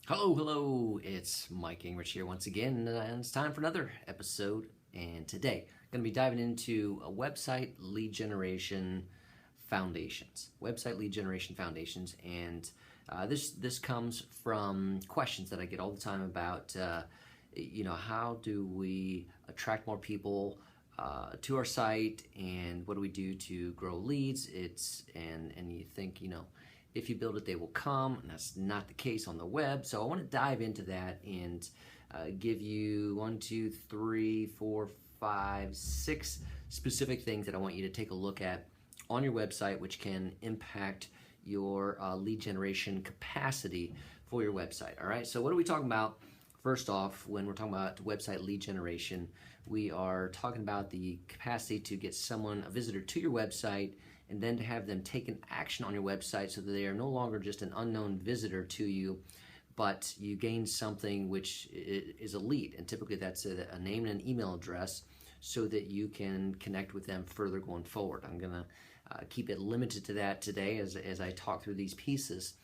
Hello, it's Mike Gingerich here once again, and it's time for another episode. And today, I'm going to be diving into a website lead generation foundations. Website lead generation foundations, and this comes from questions that I get all the time about, how do we attract more people to our site, and what do we do to grow leads? And you think, if you build it, they will come, and that's not the case on the web. So I want to dive into that and give you 1, 2, 3, 4, 5, 6 specific things that I want you to take a look at on your website, which can impact your lead generation capacity for your website. All right, so what are we talking about? First off, when we're talking about website lead generation, we are talking about the capacity to get a visitor to your website, and then to have them take an action on your website so that they are no longer just an unknown visitor to you, but you gain something which is a lead. And typically that's a name and an email address so that you can connect with them further going forward. I'm going to keep it limited to that today as I talk through these pieces.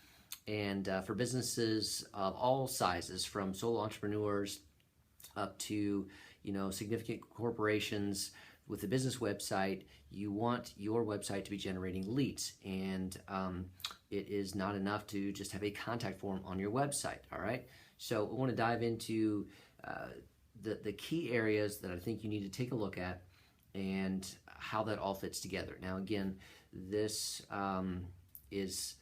And for businesses of all sizes, from solo entrepreneurs up to significant corporations, with a business website, you want your website to be generating leads, and it is not enough to just have a contact form on your website. All right, so I want to dive into the key areas that I think you need to take a look at and how that all fits together. Now, again, this is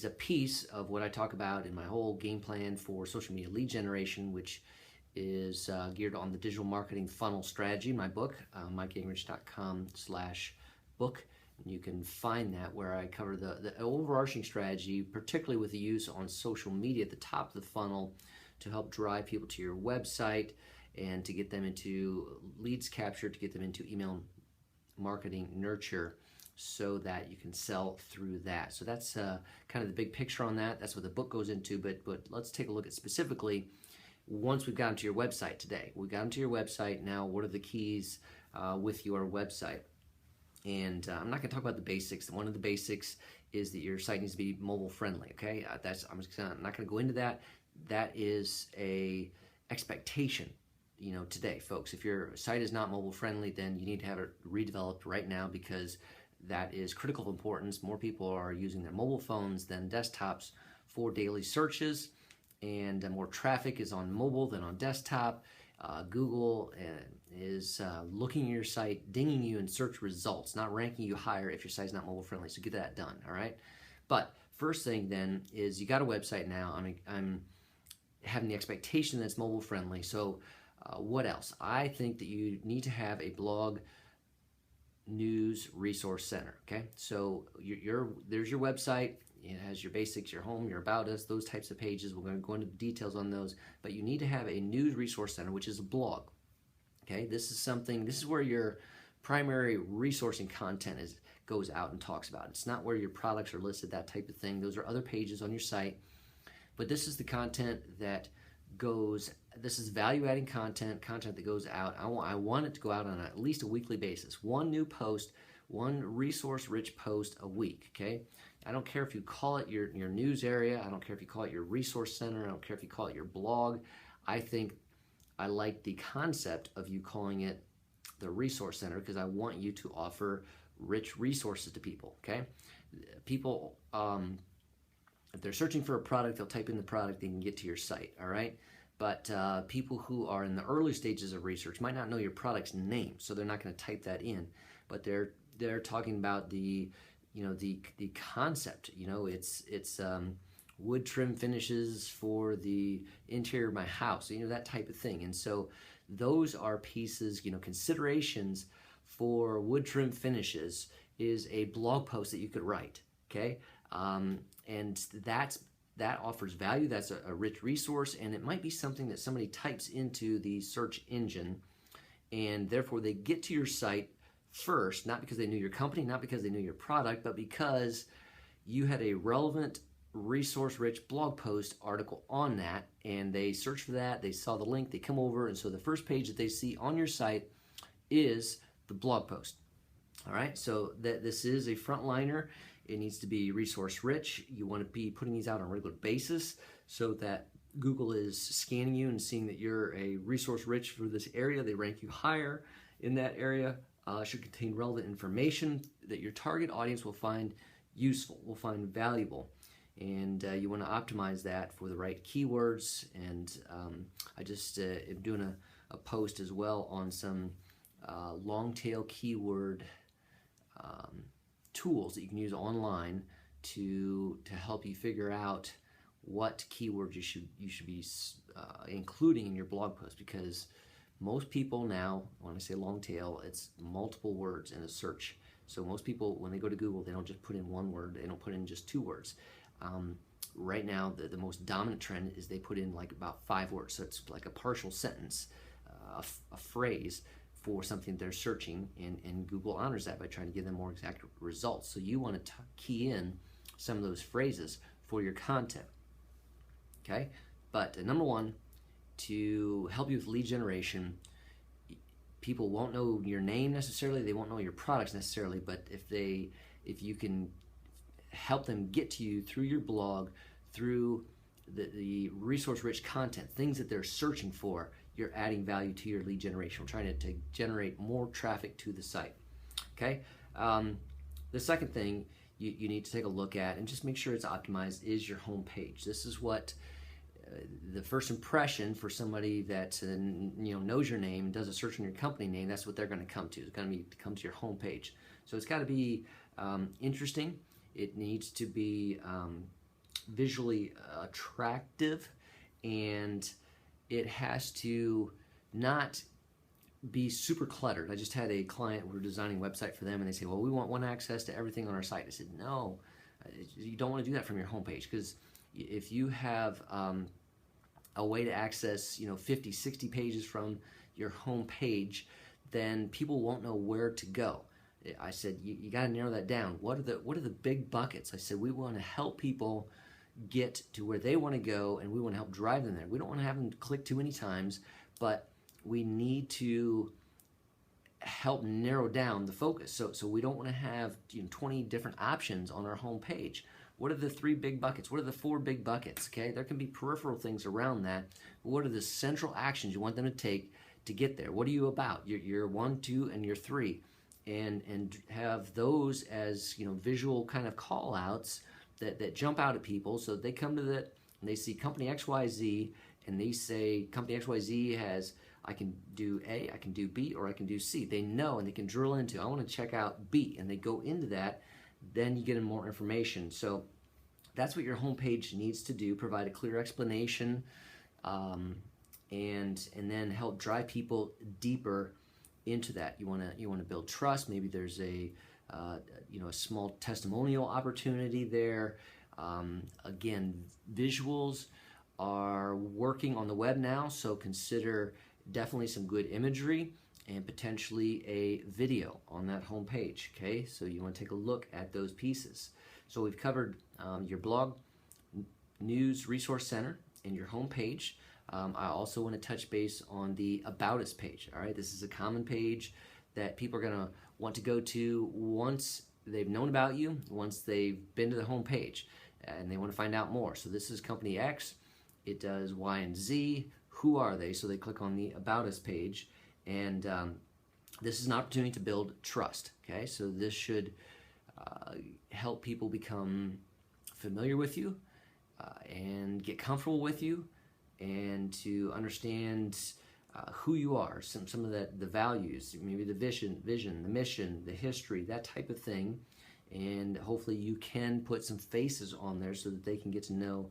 a piece of what I talk about in my whole game plan for social media lead generation, which is geared on the digital marketing funnel strategy. My book, MikeGingerich.com/book. You can find that where I cover the overarching strategy, particularly with the use on social media at the top of the funnel to help drive people to your website and to get them into leads capture, to get them into email marketing nurture so that you can sell through that. So that's kind of the big picture on that. That's what the book goes into, but let's take a look at specifically once we've gotten to your website today. We've gotten to your website. Now, what are the keys with your website? And I'm not going to talk about the basics. One of the basics is that your site needs to be mobile friendly. Okay, I'm not going to go into that. That is a expectation. Today, folks, if your site is not mobile friendly, then you need to have it redeveloped right now, because that is critical importance. More people are using their mobile phones than desktops for daily searches, and more traffic is on mobile than on desktop. Google is looking at your site, dinging you in search results, not ranking you higher if your site's not mobile friendly. So get that done, all right? But first thing then is you got a website now. I'm having the expectation that it's mobile friendly. So what else? I think that you need to have a blog news resource center, okay? So there's your website. It has your basics, your home, your about us, those types of pages. We're going to go into the details on those, but you need to have a news resource center, which is a blog. Okay, this is where your primary resourcing content goes out and talks about. It's not where your products are listed, that type of thing. Those are other pages on your site, but this is the content that goes. This is value-adding content that goes out. I want it to go out on at least a weekly basis. One new post, one resource-rich post a week. Okay. I don't care if you call it your news area. I don't care if you call it your resource center. I don't care if you call it your blog. I like the concept of you calling it the resource center, because I want you to offer rich resources to people, okay? People, if they're searching for a product, they'll type in the product, they can get to your site, all right? But people who are in the early stages of research might not know your product's name, so they're not going to type that in. But they're talking about the concept. It's wood trim finishes for the interior of my house, that type of thing. And so those are pieces, considerations for wood trim finishes is a blog post that you could write, okay? And that offers value. That's a rich resource, and it might be something that somebody types into the search engine, and therefore they get to your site first, not because they knew your company, not because they knew your product, but because you had a relevant, resource-rich blog post article on that, and they search for that, they saw the link, they come over, and so the first page that they see on your site is the blog post. All right, so this is a frontliner. It needs to be resource rich. You want to be putting these out on a regular basis so that Google is scanning you and seeing that you're a resource rich for this area. They rank you higher in that area. Should contain relevant information that your target audience will find useful, will find valuable. And you want to optimize that for the right keywords. And I just am doing a post as well on some long tail keyword tools that you can use online to help you figure out what keywords you should be including in your blog post, because most people now, when I say long tail, it's multiple words in a search. So most people, when they go to Google, they don't just put in one word, they don't put in just 2 words. Right now, the most dominant trend is they put in like about 5 words. So it's like a partial sentence, a phrase for something they're searching, and Google honors that by trying to give them more exact results. So you want to key in some of those phrases for your content. Okay, but number one, to help you with lead generation, people won't know your name necessarily, they won't know your products necessarily, but if you can help them get to you through your blog, through the resource-rich content, things that they're searching for, you're adding value to your lead generation. We're trying to generate more traffic to the site. Okay. The second thing you need to take a look at and just make sure it's optimized is your home page. This is what the first impression for somebody that knows your name and does a search on your company name. That's what they're going to come to. It's going to be to come to your home page. So it's got to be interesting. It needs to be visually attractive, and it has to not be super cluttered. I just had a client, we were designing a website for them, and they say, well, we want one access to everything on our site. I said, no, you don't want to do that from your homepage, because if you have a way to access 50, 60 pages from your homepage, then people won't know where to go. I said, you got to narrow that down. What are the big buckets? I said, we want to help people get to where they want to go, and we want to help drive them there. We don't want to have them click too many times, but we need to help narrow down the focus. So we don't want to have 20 different options on our home page. What are the 3 big buckets? What are the 4 big buckets? Okay, there can be peripheral things around that. But what are the central actions you want them to take to get there? What are you about? Your 1, 2, and your 3, and have those as visual kind of call outs that jump out at people, so they come to that and they see company XYZ, and they say company XYZ has, I can do A, I can do B, or I can do C. They know, and they can drill into, I want to check out B, and they go into that. Then you get them more information. So that's what your homepage needs to do: provide a clear explanation, and then help drive people deeper into that. You want to build trust. Maybe there's a small testimonial opportunity there. Again, visuals are working on the web now, so consider definitely some good imagery and potentially a video on that home page. Okay, so you want to take a look at those pieces. So we've covered your blog, news, resource center, and your home page. I also want to touch base on the About Us page. All right, this is a common page that people are going to want to go to once they've known about you, once they've been to the home page, and they want to find out more. So this is company X. It does Y and Z. Who are they? So they click on the About Us page, and this is an opportunity to build trust. Okay, so this should help people become familiar with you and get comfortable with you, and to understand who you are, some of the values, maybe the vision, the mission, the history, that type of thing. And hopefully you can put some faces on there so that they can get to know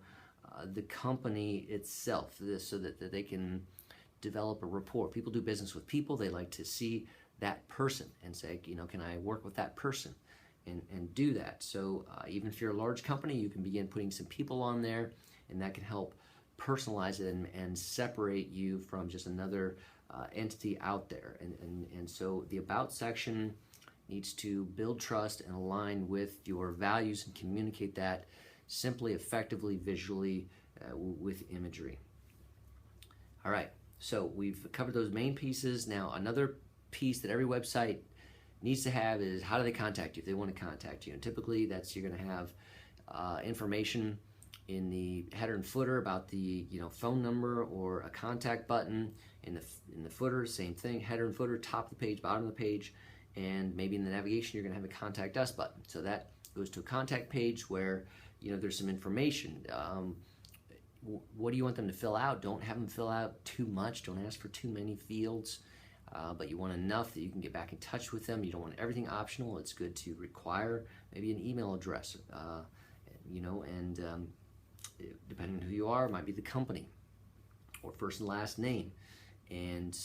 the company itself, so that they can develop a rapport. People do business with people. They like to see that person and say, can I work with that person, and do that. So even if you're a large company, you can begin putting some people on there, and that can help personalize it and separate you from just another entity out there. And so the About section needs to build trust and align with your values and communicate that simply, effectively, visually, with imagery. All right, so we've covered those main pieces. Now another piece that every website needs to have is, how do they contact you if they want to contact you? And typically that's, you're going to have information in the header and footer about the phone number or a contact button. In the footer, same thing, header and footer, top of the page, bottom of the page, and maybe in the navigation you're going to have a contact us button. So that goes to a contact page where there's some information. What do you want them to fill out? Don't have them fill out too much. Don't ask for too many fields, but you want enough that you can get back in touch with them. You don't want everything optional. It's good to require maybe an email address, and depending on who you are, it might be the company or first and last name, and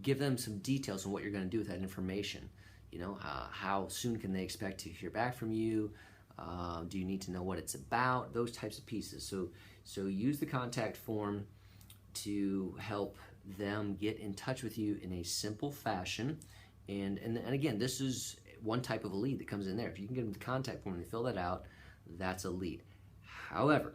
give them some details on what you're going to do with that information. How soon can they expect to hear back from you? Do you need to know what it's about? Those types of pieces. So use the contact form to help them get in touch with you in a simple fashion. And again, this is one type of a lead that comes in there. If you can get them the contact form and they fill that out, that's a lead. However,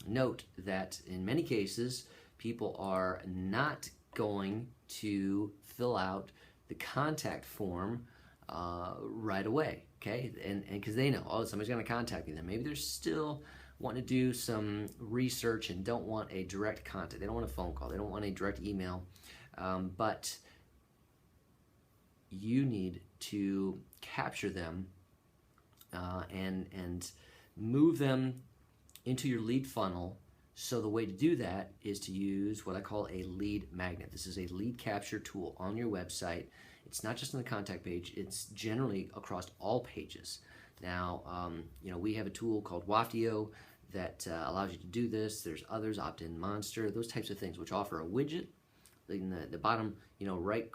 note that in many cases, people are not going to fill out the contact form right away, okay? And because they know, somebody's going to contact me. Then maybe they're still wanting to do some research and don't want a direct contact. They don't want a phone call. They don't want a direct email. But you need to capture them and move them into your lead funnel. So the way to do that is to use what I call a lead magnet. This is a lead capture tool on your website. It's not just on the contact page, it's generally across all pages. Now, we have a tool called Waftio that allows you to do this. There's others, Opt-in Monster, those types of things, which offer a widget in the bottom, right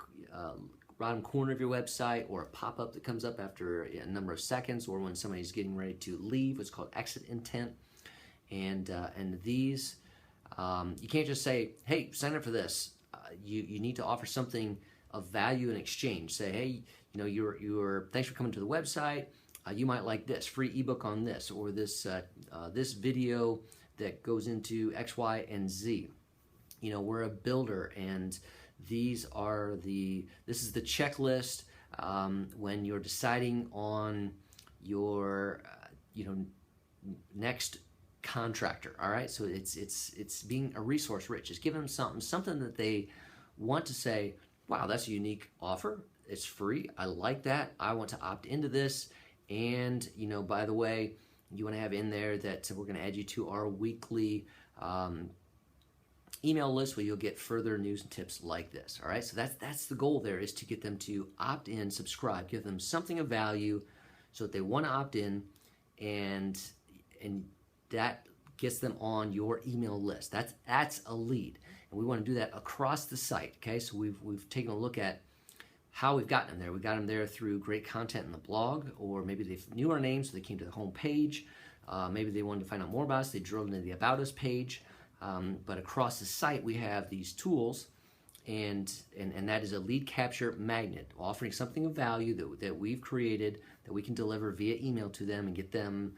bottom corner of your website, or a pop-up that comes up after a number of seconds, or when somebody's getting ready to leave, what's called exit intent. And these, you can't just say, hey, sign up for this. You need to offer something of value in exchange. Say, hey, thanks for coming to the website. You might like this free ebook on this, or this this video that goes into X, Y, and Z. We're a builder, and this is the checklist when you're deciding on your next contractor. All right, so it's being a resource rich. It's giving them something that they want to say, wow, that's a unique offer. It's free. I like that. I want to opt into this. And by the way, you want to have in there that we're going to add you to our weekly email list where you'll get further news and tips like this. All right, so that's the goal there, is to get them to opt in, subscribe, give them something of value so that they want to opt in, and that gets them on your email list. That's a lead, and we want to do that across the site. Okay, so we've taken a look at how we've gotten them there. We got them there through great content in the blog, or maybe they knew our name, so they came to the home page. Maybe they wanted to find out more about us. They drilled into the About Us page. But across the site, we have these tools, and that is a lead capture magnet, offering something of value that we've created that we can deliver via email to them and get them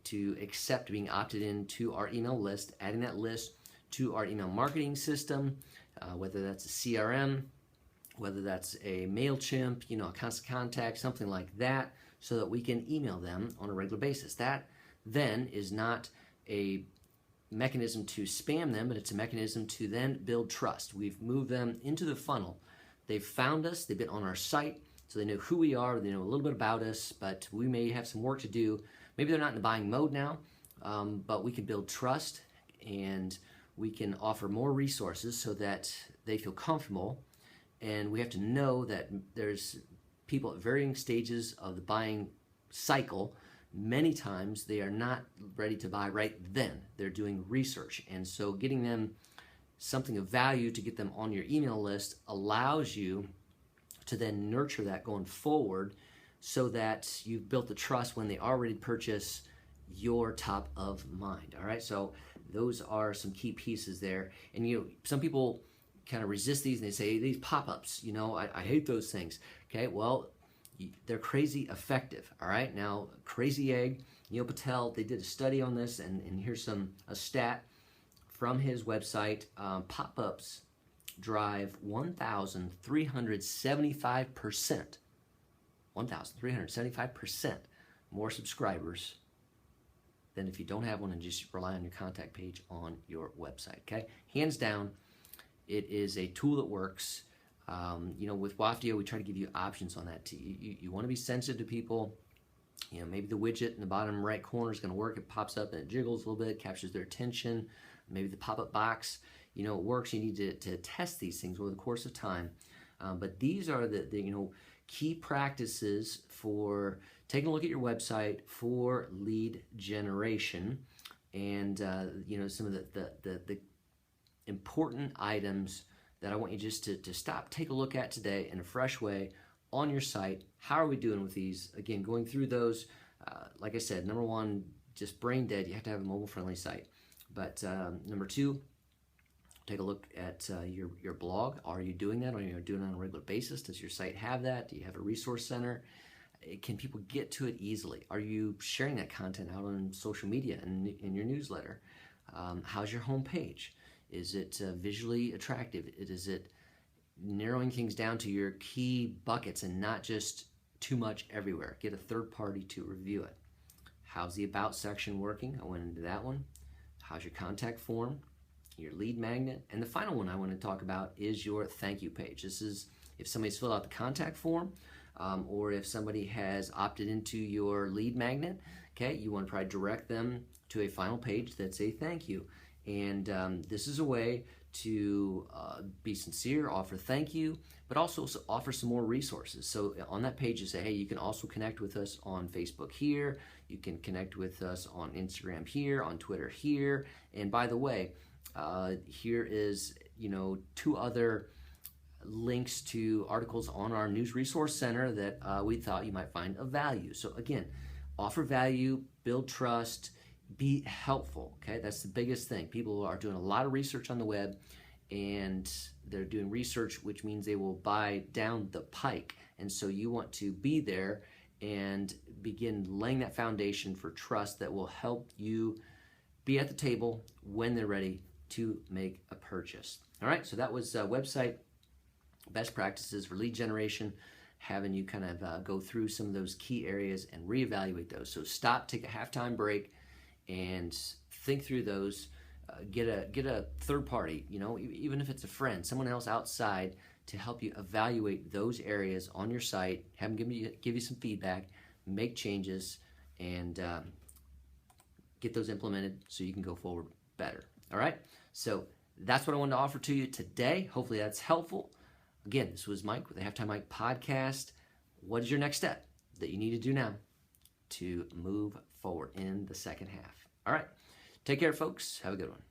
to accept being opted into our email list, adding that list to our email marketing system, whether that's a CRM, whether that's a MailChimp, a Constant Contact, something like that, so that we can email them on a regular basis. That then is not a mechanism to spam them, but it's a mechanism to then build trust. We've moved them into the funnel. They've found us, they've been on our site, so they know who we are, they know a little bit about us, but we may have some work to do. Maybe they're not in the buying mode now, but we can build trust, and we can offer more resources so that they feel comfortable. And we have to know that there's people at varying stages of the buying cycle. Many times they are not ready to buy right then. They're doing research. And so getting them something of value to get them on your email list allows you to then nurture that going forward, so that you've built the trust when they already purchase, your top of mind. All right, so those are some key pieces there. And some people kind of resist these, and they say, these pop-ups, I hate those things. Okay, well, they're crazy effective. All right, now Crazy Egg, Neil Patel, they did a study on this, and here's a stat from his website. Pop-ups drive 1,375% more subscribers than if you don't have one and just rely on your contact page on your website. Okay, hands down, it is a tool that works. With Waftio, we try to give you options on that. You want to be sensitive to people. Maybe the widget in the bottom right corner is going to work. It pops up and it jiggles a little bit, captures their attention. Maybe the pop-up box, it works. You need to test these things over the course of time. But these are the key practices for taking a look at your website for lead generation, and some of the important items that I want you just to stop, take a look at today in a fresh way on your site. How are we doing with these? Again, going through those, like I said, number one, just brain dead. You have to have a mobile-friendly site. But number two, take a look at your blog. Are you doing that? Are you doing it on a regular basis? Does your site have that? Do you have a resource center? Can people get to it easily? Are you sharing that content out on social media and in your newsletter? How's your homepage? Is it visually attractive? Is it narrowing things down to your key buckets and not just too much everywhere? Get a third party to review it. How's the About section working? I went into that one. How's your contact form? Your lead magnet? And the final one I want to talk about is your thank you page. This is if somebody's filled out the contact form, or if somebody has opted into your lead magnet. Okay, you want to probably direct them to a final page that's a thank you. And this is a way to be sincere, offer thank you, but also offer some more resources. So on that page you say, hey, you can also connect with us on Facebook here, you can connect with us on Instagram here, on Twitter here, and by the way, here is 2 other links to articles on our News Resource Center that we thought you might find of value. So again, offer value, build trust, be helpful. Okay, that's the biggest thing. People are doing a lot of research on the web, and they're doing research which means they will buy down the pike, and so you want to be there and begin laying that foundation for trust that will help you be at the table when they're ready to make a purchase. All right, so that was website best practices for lead generation, having you kind of go through some of those key areas and reevaluate those. So stop, take a halftime break, and think through those. Get a third party, even if it's a friend, someone else outside, to help you evaluate those areas on your site. Have them give you some feedback, make changes, and get those implemented so you can go forward better. All right, so that's what I wanted to offer to you today. Hopefully that's helpful. Again, this was Mike with the Halftime Mike podcast. What is your next step that you need to do now to move forward in the second half? All right, take care, folks. Have a good one.